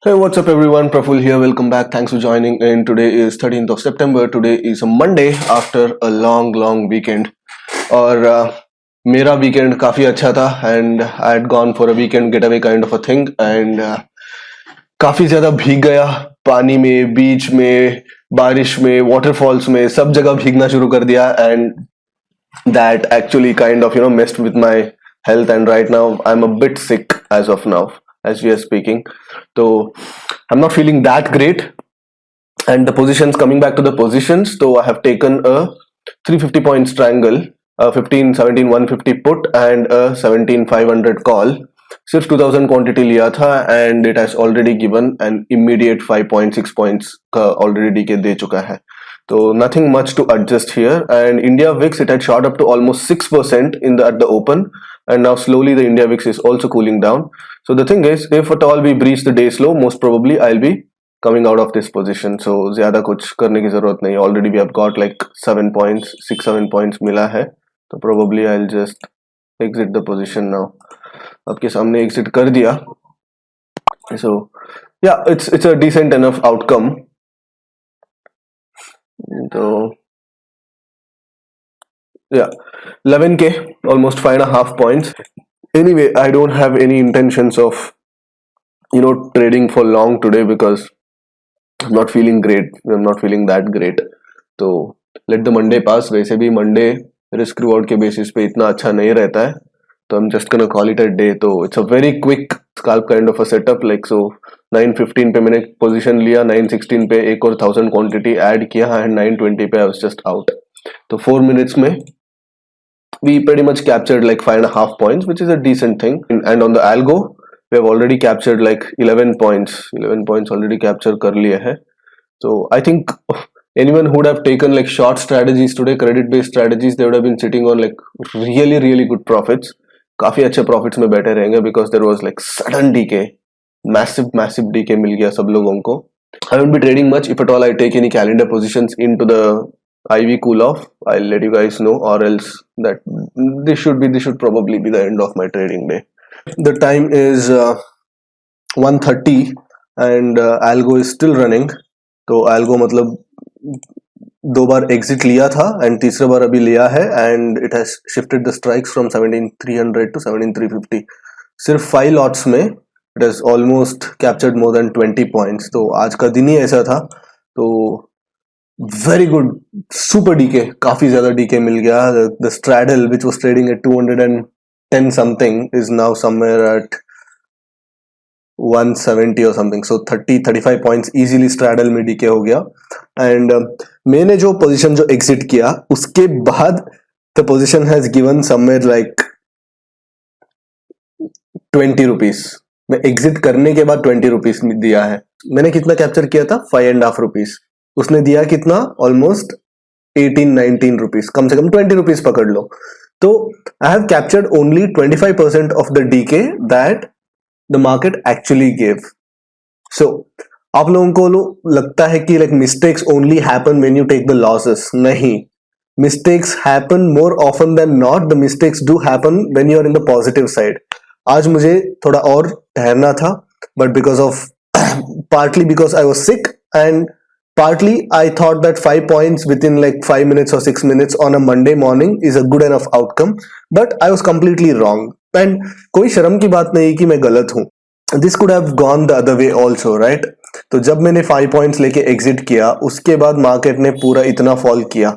Hey, what's up everyone? Praful here. Welcome back. Thanks for joining in. Today is 13th of September. Today is a Monday after a long weekend. और मेरा weekend काफी अच्छा था and I had gone for a weekend getaway kind of a thing and काफी ज्यादा भीग गया पानी में बीच में बारिश में waterfalls में सब जगह भीगना शुरू कर दिया and that actually kind of messed with my health and right now I'm a bit sick as of now as we are speaking. So I'm not feeling that great and the positions coming back to the positions, so I have taken a 350 points triangle, a 15 17 150 put and a 17 500 call. सिर्फ 2000 quantity लिया था and it has already given an immediate 5.6 points का already DK दे चुका है. So nothing much to adjust here and India VIX it had shot up to almost 6% in the at the open and now slowly the India VIX is also cooling down. So the thing is if at all we breach the day slow most probably I'll be coming out of this position. So ज़्यादा कुछ करने की ज़रूरत नहीं. Already we have got like 7 points 6-7 points मिला है तो probably I'll just exit the position now. आपके सामने exit कर दिया. So yeah it's a decent enough outcome. So yeah 11k almost 5.5 points. Anyway I don't have any intentions of trading for long today because I'm not feeling great. I'm not feeling that great. तो let the Monday pass. वैसे भी Monday risk reward के basis पे इतना अच्छा नहीं रहता है तो I'm just gonna call it a day. तो it's a very quick scalp kind of a setup like so 9:15 पे मैंने position लिया 9:16 पे एक और 1000 quantity add किया and 9:20 पे I was just out. तो 4 minutes में we pretty much captured like 5.5 points which is a decent thing and on the algo we have already captured like 11 points already capture कर लिए हैं. So I think anyone who would have taken like short strategies today credit based strategies they would have been sitting on like really good profits. काफी अच्छे profits में बैठे रहेंगे because there was like sudden decay massive decay मिल गया सब लोगों को. I won't be trading much if at all I take any calendar positions into the IV cool off. I'll let you guys know or else that this should probably be the end of my trading day. The time is 1:30 and algo is still running. तो algo मतलब दो बार exit लिया था and तीसरा बार अभी लिया है and it has shifted the strikes from 17300 to 17350. सिर्फ 5 लॉट्स में it has almost captured more than 20 points. तो आज का दिन ही ऐसा था. तो वेरी गुड सुपर डीके काफी ज्यादा डीके मिल गया. The straddle which was trading at 210 something is now somewhere eight 170 or something. So 35 points easily straddle में डीके हो गया and मैंने जो पोजीशन जो एग्जिट किया उसके बाद the position has given somewhere like 20 rupees. मैं एग्जिट करने के बाद 20 रुपीस दिया है. मैंने कितना कैप्चर किया था 5.5 रुपीस. उसने दिया कितना ऑलमोस्ट 18-19 रुपीस. कम से कम 20 रुपीस पकड़ लो. तो I have captured only 25% of the decay that the market actually gave. So आप लोगों को लगता है कि like mistakes only happen when you take the losses. नहीं, mistakes happen more often than not. The mistakes do happen when you are in the positive side. आज मुझे थोड़ा और ठहरना था but because of partly because I was sick and partly I thought that 5 points within like 5 minutes or 6 minutes on a Monday morning is a good enough outcome, but I was completely wrong. And कोई शर्म की बात नहीं कि मैं गलत हूं. This could have gone the other way also right. तो जब मैंने 5 पॉइंट्स लेके एग्जिट किया उसके बाद मार्केट ने पूरा इतना फॉल किया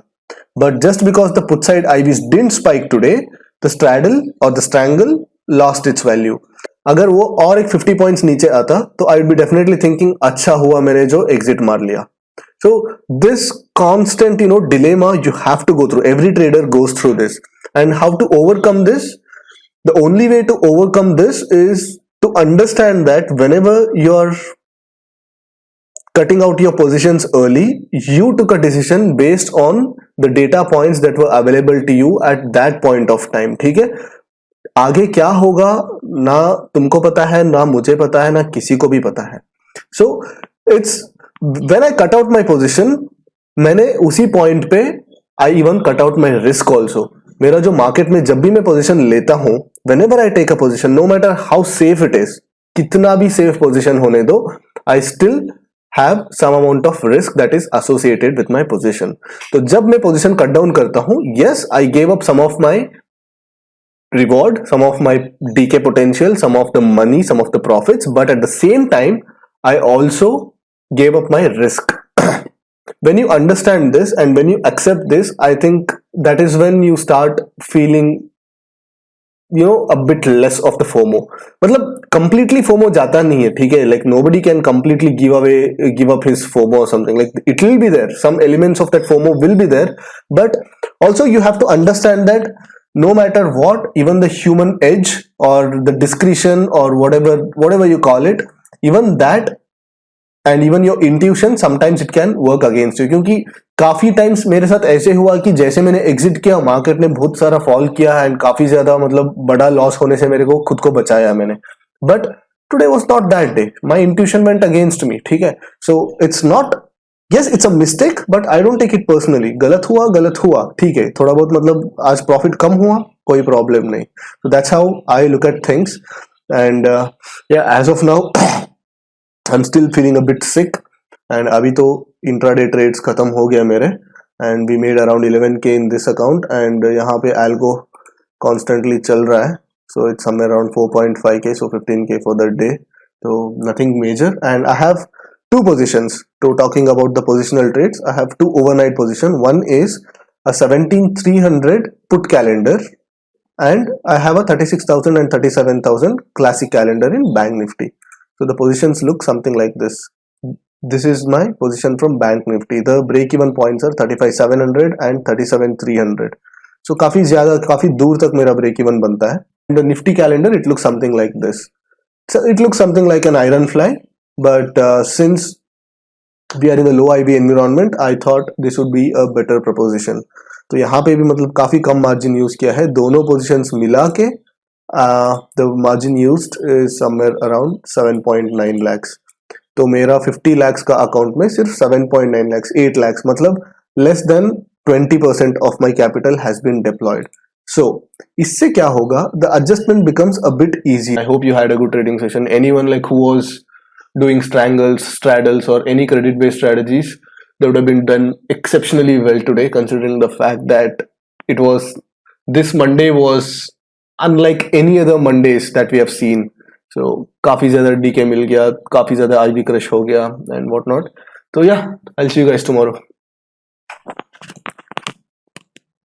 but just because the put side IVs didn't spike today the straddle और the strangle lost its value. अगर वो और एक 50 पॉइंट्स नीचे आता तो I would be definitely thinking अच्छा हुआ मैंने जो एग्जिट मार लिया. So this constant dilemma you have to go through. Every trader goes through this. And how to overcome this? The only way to overcome this is to understand that whenever you're cutting out your positions early, you took a decision based on the data points that were available to you at that point of time. ठीक है, आगे क्या होगा ना तुमको पता है ना मुझे पता है ना किसी को भी पता है. So it's when I cut out my position, मैंने उसी पॉइंट पे I even cut out my risk also. मेरा जो मार्केट में जब भी मैं पोजीशन लेता हूं whenever I take a position no matter how safe it is कितना भी सेफ पोजीशन होने दो, I still have some amount of risk that is associated with my position. तो जब मैं पोजीशन कट डाउन करता हूं, yes I gave up some of my reward, some of my decay potential, some of the money, some of the profits, but at the same time I also gave up my risk. When you understand this and when you accept this, I think that is when you start feeling a bit less of the FOMO. मतलब completely FOMO जाता नहीं है, ठीक है, like nobody can completely give up his FOMO or something. Like it will be there, some elements of that FOMO will be there, but also you have to understand that no matter what, even the human edge or the discretion or whatever you call it, even that and even your intuition, sometimes it can work against you. क्योंकि काफी times मेरे साथ ऐसे हुआ कि जैसे मैंने exit किया, मार्केट ने बहुत सारा फॉल किया एंड काफी ज्यादा मतलब बड़ा लॉस होने से मेरे को खुद को बचाया मैंने. But today was not that day, my intuition went against me, ठीक है. So it's not, yes it's a mistake but I don't take it personally. गलत हुआ ठीक है, थोड़ा बहुत मतलब आज प्रॉफिट कम हुआ, कोई प्रॉब्लम नहीं. so that's how I look at things. and yeah, as of now I'm still feeling a bit sick and अभी तो intraday trades खत्म हो गया मेरे and we made around 11k in this account and यहाँ पे algo constantly चल रहा है, so it's somewhere around 4.5k, so 15k for the day, so nothing major. And I have two positions. To talking about the positional trades, I have two overnight position. One is a 17,300 put calendar and I have a 36,000 and 37,000 classic calendar in Bank Nifty. So the positions look something like this. This is my position from Bank Nifty. The break even points are 35,700 and 37,300. So काफी दूर तक मेरा break even बनता है. In the Nifty calendar, it looks something like this. So it looks something like an iron fly. But since we are in a low IB environment, I thought this would be a better proposition. तो यहाँ पे भी मतलब काफी कम margin use किया है, दोनों positions मिला के the margin used is somewhere around 7.9 lakhs. तो मेरा 50 lakhs का अकाउंट में सिर्फ 7.9 lakhs, 8 lakhs मतलब less than 20% of my capital has been deployed. So इससे क्या होगा, the adjustment becomes a bit easy. I hope you had a good trading session. Anyone like who was doing strangles, straddles or any credit based strategies, that would have been done exceptionally well today, considering the fact that this Monday was unlike any other Mondays that we have seen. So काफी ज़्यादा DK मिल गया, काफी ज़्यादा IB crush हो गया and what not. So yeah, I'll see you guys tomorrow.